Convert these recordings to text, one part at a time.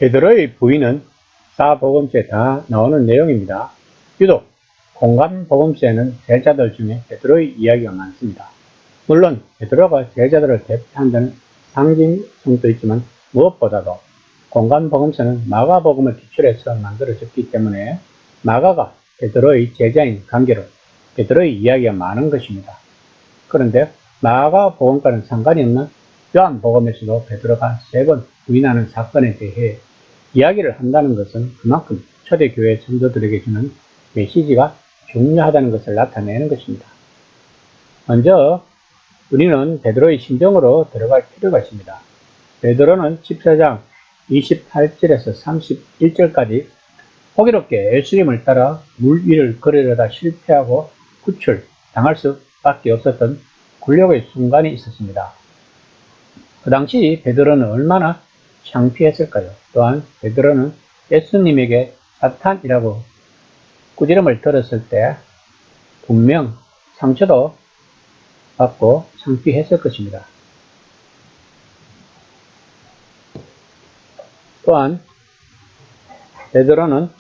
베드로의 부인은 사복음서에 다 나오는 내용입니다. 유독 공간복음서에는 제자들 중에 베드로의 이야기가 많습니다. 물론 베드로가 제자들을 대표한다는 상징성도 있지만 무엇보다도 공간복음서는 마가복음을 기출해서 만들어졌기 때문에 마가가 베드로의 제자인 관계로 베드로의 이야기가 많은 것입니다. 그런데 마가복음과는 상관이 없는 요한복음에서도 베드로가 3번 부인하는 사건에 대해 이야기를 한다는 것은 그만큼 초대교회 성도들에게 주는 메시지가 중요하다는 것을 나타내는 것입니다. 먼저 우리는 베드로의 심정으로 들어갈 필요가 있습니다. 베드로는 14장 28절에서 31절까지 호기롭게 예수님을 따라 물 위를 걸으려다 실패하고 구출당할 수밖에 없었던 굴욕의 순간이 있었습니다. 그 당시 베드로는 얼마나 창피했을까요? 또한 베드로는 예수님에게 사탄이라고 꾸지람을 들었을 때 분명 상처도 받고 창피했을 것입니다. 또한 베드로는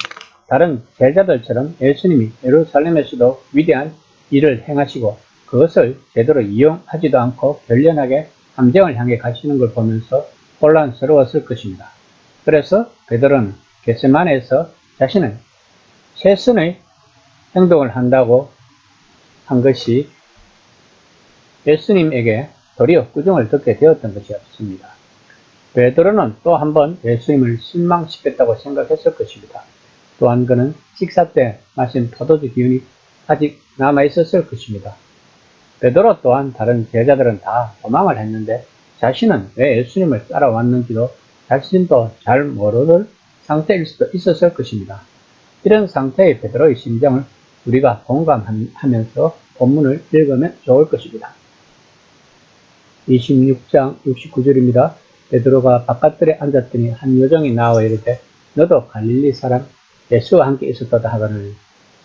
다른 제자들처럼 예수님이 예루살렘에서도 위대한 일을 행하시고 그것을 제대로 이용하지도 않고 결연하게 함정을 향해 가시는 걸 보면서 혼란스러웠을 것입니다. 그래서 베드로는 겟세마네에서 자신은 최선의 행동을 한다고 한 것이 예수님에게 도리어 꾸중을 듣게 되었던 것이었습니다. 베드로는 또 한 번 예수님을 실망시켰다고 생각했을 것입니다. 또한 그는 식사 때 마신 포도주 기운이 아직 남아있었을 것입니다. 베드로 또한 다른 제자들은 다 도망을 했는데 자신은 왜 예수님을 따라왔는지도 자신도 잘 모르는 상태일 수도 있었을 것입니다. 이런 상태의 베드로의 심정을 우리가 공감하면서 본문을 읽으면 좋을 것입니다. 26장 69절입니다. 베드로가 바깥들에 앉았더니 한 요정이 나와 이르되 너도 갈릴리 사람 예수와 함께 있었도다 하거늘.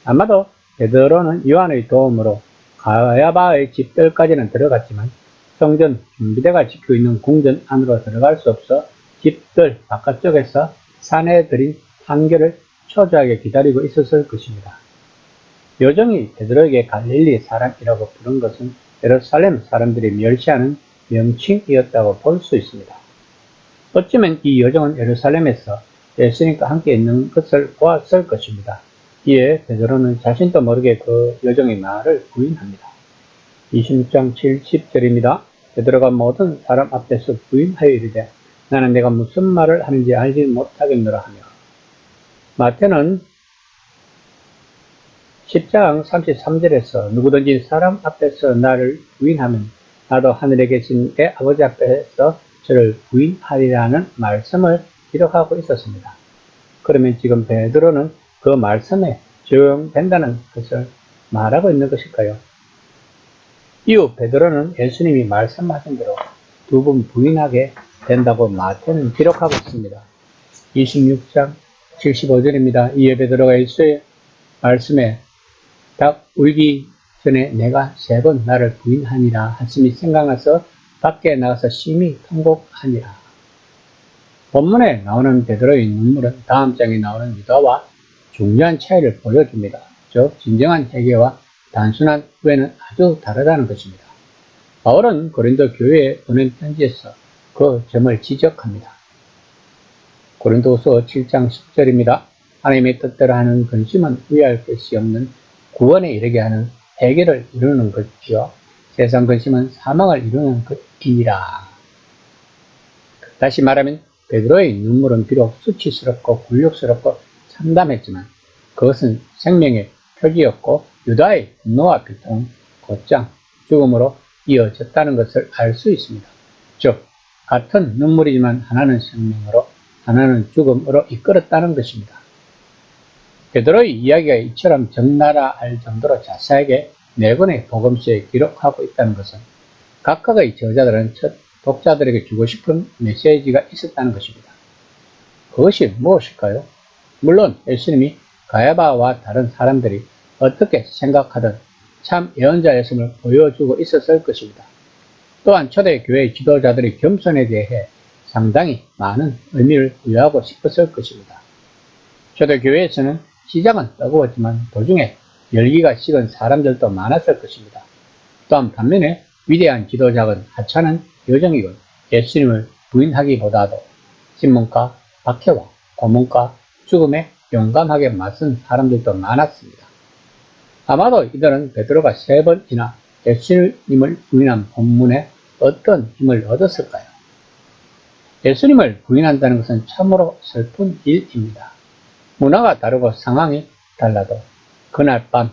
아마도 베드로는 요한의 도움으로 가야바의 집들까지는 들어갔지만 성전 준비대가 지키고 있는 궁전 안으로 들어갈 수 없어 집들 바깥쪽에서 산에 들인 한결을 초조하게 기다리고 있었을 것입니다. 요정이 베드로에게 갈릴리 사람이라고 부른 것은 예루살렘 사람들이 멸시하는 명칭이었다고 볼 수 있습니다. 어쩌면 이 여정은 예루살렘에서 예수님과 함께 있는 것을 보았을 것입니다. 이에 베드로는 자신도 모르게 그 여정의 말을 부인합니다. 26장 70절입니다. 베드로가 모든 사람 앞에서 부인하여 이르되 나는 내가 무슨 말을 하는지 알지 못하겠노라 하며. 마태는 10장 33절에서 누구든지 사람 앞에서 나를 부인하면 나도 하늘에 계신 내 아버지 앞에서 저를 부인하리라는 말씀을 기록하고 있었습니다. 그러면 지금 베드로는 그 말씀에 적용된다는 것을 말하고 있는 것일까요? 이후 베드로는 예수님이 말씀하신 대로 2번 부인하게 된다고 마태는 기록하고 있습니다. 26장 75절입니다. 이에 베드로가 예수의 말씀에 닭 울기 전에 내가 3번 나를 부인하니라 하심이 생각나서 밖에 나가서 심히 통곡하니라. 본문에 나오는 베드로의 눈물은 다음 장에 나오는 유다와 중요한 차이를 보여줍니다. 즉 진정한 회개와 단순한 후회는 아주 다르다는 것입니다. 바울은 고린도 교회에 보낸 편지에서 그 점을 지적합니다. 고린도후서 7장 10절입니다. 하나님의 뜻대로 하는 근심은 후회할 것이 없는 구원에 이르게 하는 회개를 이루는 것이요 세상 근심은 사망을 이루는 것이니라. 다시 말하면 베드로의 눈물은 비록 수치스럽고 굴욕스럽고 참담했지만 그것은 생명의 표기였고 유다의 분노와 비통, 곧장 죽음으로 이어졌다는 것을 알 수 있습니다. 즉 같은 눈물이지만 하나는 생명으로 하나는 죽음으로 이끌었다는 것입니다. 베드로의 이야기가 이처럼 적나라할 정도로 자세하게 4권의 복음서에 기록하고 있다는 것은 각각의 저자들은 첫 독자들에게 주고 싶은 메시지가 있었다는 것입니다. 그것이 무엇일까요? 물론 예수님이 가야바와 다른 사람들이 어떻게 생각하든 참 예언자였음을 보여주고 있었을 것입니다. 또한 초대교회의 지도자들의 겸손에 대해 상당히 많은 의미를 부여하고 싶었을 것입니다. 초대교회에서는 시작은 뜨거웠지만 도중에 열기가 식은 사람들도 많았을 것입니다. 또한 반면에 위대한 지도자건 하찮은 여정이건 예수님을 부인하기보다도 신문과 박해와 고문과 죽음에 용감하게 맞선 사람들도 많았습니다. 아마도 이들은 베드로가 3번이나 예수님을 부인한 본문에 어떤 힘을 얻었을까요? 예수님을 부인한다는 것은 참으로 슬픈 일입니다. 문화가 다르고 상황이 달라도 그날 밤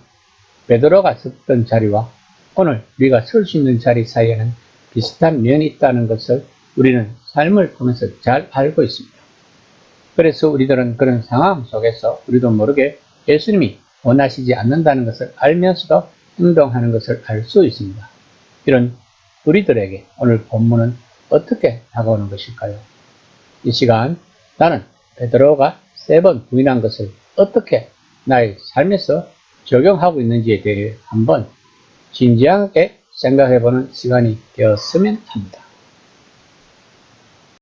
베드로가 섰던 자리와 오늘 우리가 설 수 있는 자리 사이에는 비슷한 면이 있다는 것을 우리는 삶을 통해서 잘 알고 있습니다. 그래서 우리들은 그런 상황 속에서 우리도 모르게 예수님이 원하시지 않는다는 것을 알면서도 행동하는 것을 알 수 있습니다. 이런 우리들에게 오늘 본문은 어떻게 다가오는 것일까요? 이 시간 나는 베드로가 3번 부인한 것을 어떻게 나의 삶에서 적용하고 있는지에 대해 한번 진지하게 생각해보는 시간이 되었으면 합니다.